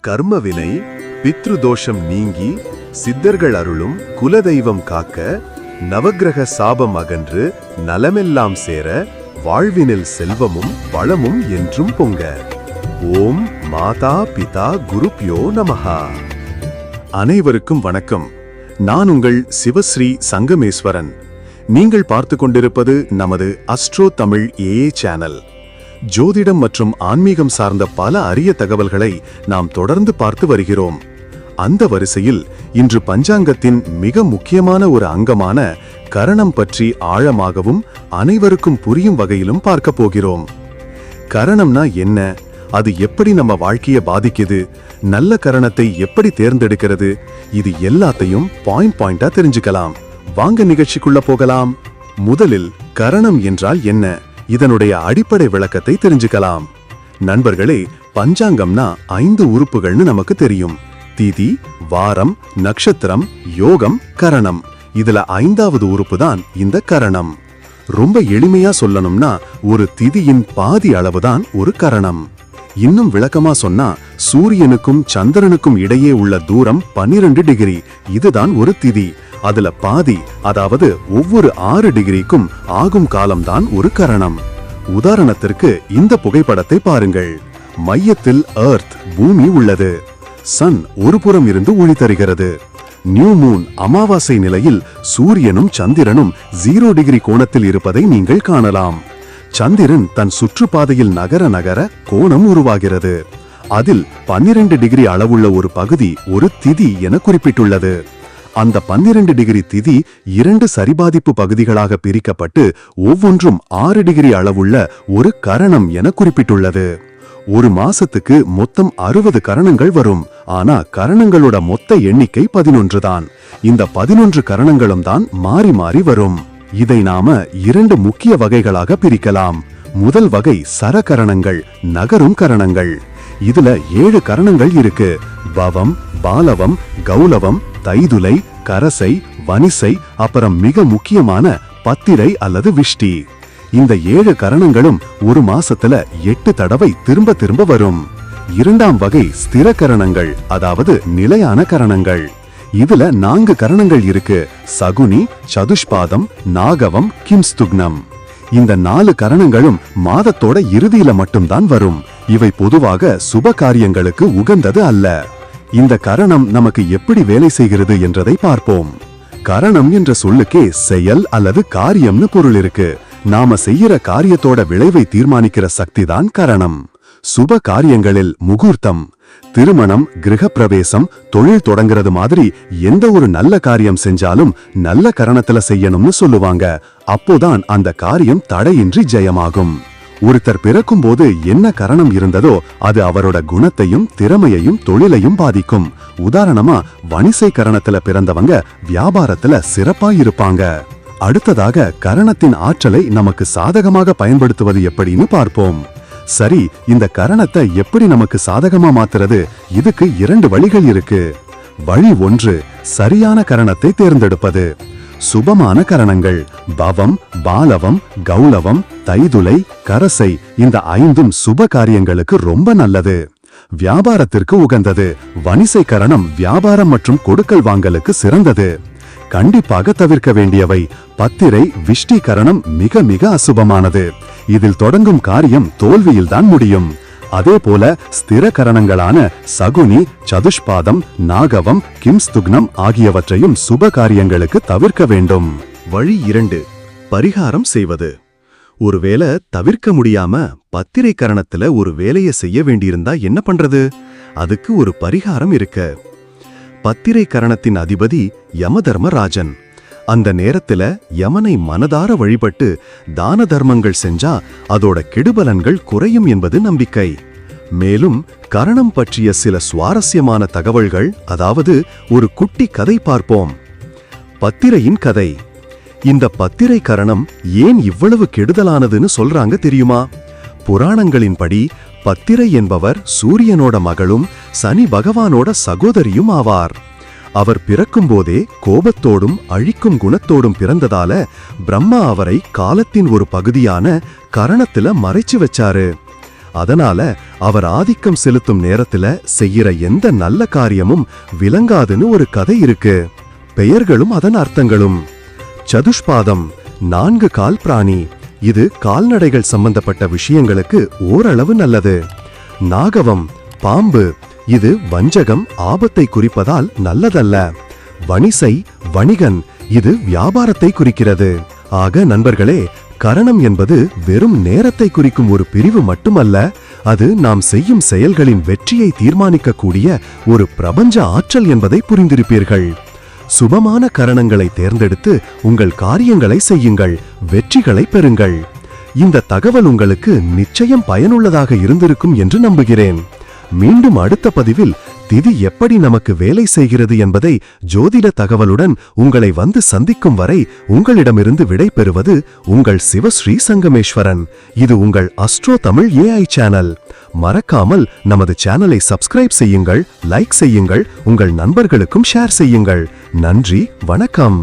கர்மவினை பித்ருதோஷம் நீங்கி சித்தர்கள் அருளும் குலதெய்வம் காக்க நவக்கிரக சாபம் அகன்று நலமெல்லாம் சேர வாழ்வினில் செல்வமும் வளமும் என்றும் பொங்க. ஓம் மாதா பிதா குருப்யோ நமஹா. அனைவருக்கும் வணக்கம். நான் உங்கள் சிவஸ்ரீ சங்கமேஸ்வரன். நீங்கள் பார்த்து கொண்டிருப்பது நமது அஸ்ட்ரோ தமிழ் ஏஏ சேனல். ஜோதிடம் மற்றும் ஆன்மீகம் சார்ந்த பல அரிய தகவல்களை நாம் தொடர்ந்து பார்த்து வருகிறோம். அந்த வரிசையில் இன்று பஞ்சாங்கத்தின் மிக முக்கியமான ஒரு அங்கமான கரணம் பற்றி ஆழமாகவும் அனைவருக்கும் புரியும் வகையிலும் பார்க்க போகிறோம். கரணம்னா என்ன? அது எப்படி நம்ம வாழ்க்கையை பாதிக்குது? நல்ல கரணத்தை எப்படி தேர்ந்தெடுக்கிறது? இது எல்லாத்தையும் பாயிண்டா தெரிஞ்சுக்கலாம். வாங்க நிகழ்ச்சிக்குள்ள போகலாம். முதலில் கரணம் என்றால் என்ன? இதனுடைய அடிப்படை விளக்கத்தை தெரிஞ்சுக்கலாம். நண்பர்களே, பஞ்சாங்கம்னா 5 உறுப்புகள்னு நமக்கு தெரியும். திதி, வாரம், நட்சத்திரம், யோகம், கரணம். இதுல 5வது உறுப்பு தான் இந்த கரணம். ரொம்ப எளிமையா சொல்லணும்னா ஒரு திதியின் பாதி அளவுதான் ஒரு கரணம். இன்னும் விளக்கமா சொன்னா சூரியனுக்கும் சந்திரனுக்கும் இடையே உள்ள தூரம் 12 டிகிரி. இதுதான் ஒரு திதி. அதுல பாதி, அதாவது ஒவ்வொரு 6 டிகிரிக்கும் ஆகும் காலம்தான் ஒரு கரணம். உதாரணத்திற்கு இந்த புகைப்படத்தை பாருங்கள். மையத்தில் எர்த் பூமி உள்ளது. சன் ஒரு புறம் இருந்து ஒளி தருகிறது. நியூ மூன் அமாவாசை நிலையில் சூரியனும் சந்திரனும் 0 டிகிரி கோணத்தில் இருப்பதை நீங்கள் காணலாம். சந்திரன் தன் சுற்றுப்பாதையில் நகர நகர கோணம் உருவாகிறது. அதில் 12 டிகிரி அளவுள்ள ஒரு பகுதி ஒரு திதி என குறிப்பிட்டுள்ளது. அந்த 12 டிகிரி திதி 2 சரிபாதிப்பு பகுதிகளாக பிரிக்கப்பட்டு ஒவ்வொன்றும் 6 டிகிரி அளவுள்ள ஒரு கரணம் என குறிப்பிட்டுள்ளது. ஒரு மாசத்துக்கு மொத்தம் 60 கரணங்கள் வரும். ஆனா கரணங்களோட மொத்த எண்ணிக்கை 11 தான். இந்த 11 கரணங்களும் தான் மாறி மாறி வரும். இதை நாம 2 முக்கிய வகைகளாக பிரிக்கலாம். முதல் வகை சரகரணங்கள், நகரும் கரணங்கள். இதுல 7 கரணங்கள் இருக்கு. பவம், பாலவம், கௌலவம், தைதுலை, கரசை, வனிசை, அப்புறம் மிக முக்கியமான பத்திரை அல்லது விஷ்டி. இந்த 7 கரணங்களும் ஒரு மாசத்துல 8 தடவை திரும்ப திரும்ப வரும். இரண்டாம் வகை ஸ்திர கரணங்கள், அதாவது நிலையான கரணங்கள். இதுல 4 கரணங்கள் இருக்கு. சகுனி, சதுஷ்பாதம், நாகவம், கிம்ஸ்துக்னம். இந்த 4 கரணங்களும் மாதத்தோட இறுதியில மட்டும்தான் வரும். இவை பொதுவாக சுப காரியங்களுக்கு உகந்தது அல்ல. இந்த கரணம் நமக்கு எப்படி வேலை செய்கிறது என்றதை பார்ப்போம். கரணம் என்ற சொல்லுக்கே செயல் அல்லது காரியம்னு பொருள் இருக்கு. நாம செய்யற காரியத்தோட விளைவை தீர்மானிக்கிற சக்திதான் கரணம். சுப காரியங்களில் முகூர்த்தம், திருமணம், கிரகப்பிரவேசம், தொழில் தொடங்குறது மாதிரி எந்த ஒரு நல்ல காரியம் செஞ்சாலும் நல்ல கரணத்துல செய்யணும்னு சொல்லுவாங்க. அப்போதான் அந்த காரியம் தடையின்றி ஜெயமாகும். ஒருத்தர் பிறக்கும் போது என்ன கரணம் இருந்ததோ அது அவரோட குணத்தையும் திறமையையும் தொழிலையும் பாதிக்கும். உதாரணமா வனிசை கரணத்துல பிறந்தவங்க வியாபாரத்துல சிறப்பா இருப்பாங்க. அடுத்ததாக கரணத்தின் ஆற்றலை நமக்கு சாதகமாக பயன்படுத்துவது எப்படின்னு பார்ப்போம். சரி, இந்த கரணத்தை எப்படி நமக்கு சாதகமா மாத்துறது? இதுக்கு 2 வழிகள் இருக்கு. வழி 1, சரியான கரணத்தை தேர்ந்தெடுப்பது. சுபமான கரணங்கள் பவம், பாலவம், கௌலவம், தைதுலை, கரசை, இந்த 5ம் சுப காரியங்களுக்கு ரொம்ப நல்லது. வியாபாரத்திற்கு உகந்தது. வனிசை கரணம் வியாபாரம் மற்றும் கொடுக்கல் வாங்கலுக்கு சிறந்தது. கண்டிப்பாக தவிர்க்க வேண்டியவை பத்திரை, விஷ்டி கரணம் மிக மிக அசுபமானது. இதில் தொடங்கும் காரியம் தோல்வியில்தான் முடியும். அதே போல ஸ்திர கரணங்களான சகுனி, சதுஷ்பாதம், நாகவம், கிம்ஸ்துக்னம் ஆகியவற்றையும் சுப காரியங்களுக்கு தவிர்க்க வேண்டும். வழி 2, பரிகாரம் செய்வது. ஒருவேளை தவிர்க்க முடியாம பத்திரை கரணத்துல ஒரு வேலையை செய்ய வேண்டியிருந்தா என்ன பண்றது? அதுக்கு ஒரு பரிகாரம் இருக்கு. பத்திரை கரணத்தின் அதிபதி யமதர்மராஜன். அந்த நேரத்துல யமனை மனதார வழிபட்டு தான தர்மங்கள் செஞ்சா அதோட கெடுபலன்கள் குறையும் என்பது நம்பிக்கை. மேலும் கரணம் பற்றிய சில சுவாரஸ்யமான தகவல்கள், அதாவது ஒரு குட்டி கதை பார்ப்போம். பத்திரையின் கதை. இந்த பத்திரை கரணம் ஏன் இவ்வளவு கெடுதலானதுன்னு சொல்றாங்க தெரியுமா? புராணங்களின்படி பத்திரை என்பவர் சூரியனோட மகளும் சனி பகவானோட சகோதரியும் ஆவார். அவர் பிறக்கும்போதே கோபத்தோடும் அழிக்கும் குணத்தோடும் பிறந்ததால பிரம்மா அவரை காலத்தின் ஒரு பகுதியான கரணத்துல மறைச்சு வச்சாரு. அதனால அவர் ஆதிக்கம் செலுத்தும் நேரத்துல செய்யற எந்த நல்ல காரியமும் விளங்காதுன்னு ஒரு கதை இருக்கு. பெயர்களும் அதன் அர்த்தங்களும். சதுஷ்பாதம் 4 கால் பிராணி. இது கால்நடைகள் சம்பந்தப்பட்ட விஷயங்களுக்கு ஓரளவு நல்லது. நாகவம் பாம்பு. இது வஞ்சகம் ஆபத்தை குறிப்பதால் நல்லதல்ல. வணிசை வணிகன். இது வியாபாரத்தை குறிக்கிறது. ஆக நண்பர்களே, கரணம் என்பது வெறும் நேரத்தை குறிக்கும் ஒரு பிரிவு மட்டுமல்ல, அது நாம் செய்யும் செயல்களின் வெற்றியை தீர்மானிக்கக்கூடிய ஒரு பிரபஞ்ச ஆற்றல் என்பதை புரிந்திருப்பீர்கள். சுபமான கரணங்களை தேர்ந்தெடுத்து உங்கள் காரியங்களை செய்யுங்கள், வெற்றிகளை பெறுங்கள். இந்த தகவல் உங்களுக்கு நிச்சயம் பயனுள்ளதாக இருந்திருக்கும் என்று நம்புகிறேன். மீண்டும் அடுத்த பதிவில் திதி எப்படி நமக்கு வேலை செய்கிறது என்பதை ஜோதிட தகவலுடன் உங்களை வந்து சந்திக்கும் வரை உங்களிடமிருந்து விடை பெறுவது உங்கள் சிவஸ்ரீ சங்கமேஸ்வரன். இது உங்கள் அஸ்ட்ரோ தமிழ் AI சேனல். மறக்காமல் நமது சேனலை சப்ஸ்கிரைப் செய்யுங்கள், லைக் செய்யுங்கள், உங்கள் நண்பர்களுக்கும் ஷேர் செய்யுங்கள். நன்றி, வணக்கம்.